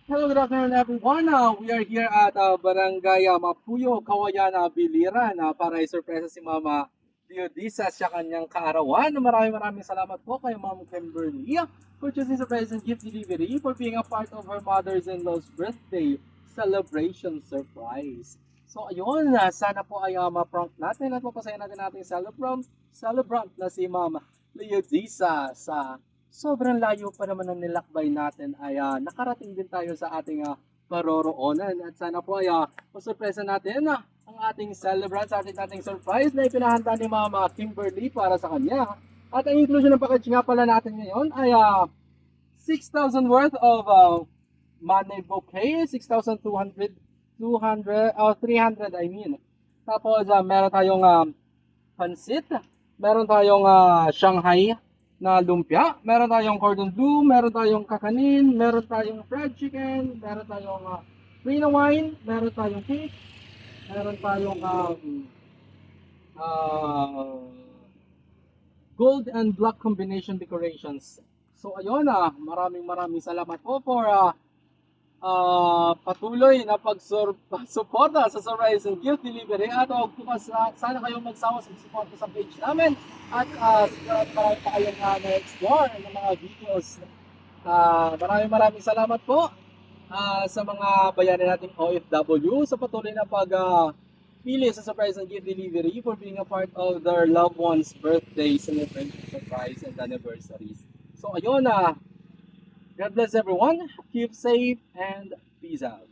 Hello, good afternoon everyone. We are here at Barangay Mapuyo, Kawayan, Biliran para isurpresa si Mama Diodisa sa kanyang kaarawan. Maraming salamat po kay Ma'am Kimberly for choosing sa present gift delivery for being a part of her mother's-in-law's birthday celebration surprise. So ayun, sana po ay ma-prank natin at mapasaya natin ating celebrant na si Ma'am Diodisa sa sobrang layo pa naman ng nilakbay natin ay nakarating din tayo sa ating paroroonan. At sana po ay masurpresa natin ang ating celebrant sa ating surprise na ipinahanda ni Mama Kimberly para sa kanya. At ang inclusion ng package nga pala natin ngayon ay 6,000 worth of money bouquet, 6,200, 300 I mean. Tapos meron tayong pansit, meron tayong Shanghai na lumpia, meron tayong cordon bleu, meron tayong kakanin, meron tayong fried chicken, meron tayong free na wine, meron tayong cake, meron tayong uh, gold and black combination decorations. So ayun maraming salamat po for patuloy na pagsuporta sa surprise and gift delivery at huwag po sana kayong magsawa sa suporta sa page namin at sigurado marami pa kayong na-explore ng mga videos. Maraming salamat po sa mga bayani nating OFW sa patuloy na pili sa surprise and gift delivery for being a part of their loved ones' birthday celebration surprise and anniversaries. So ayun God bless everyone. Keep safe and peace out.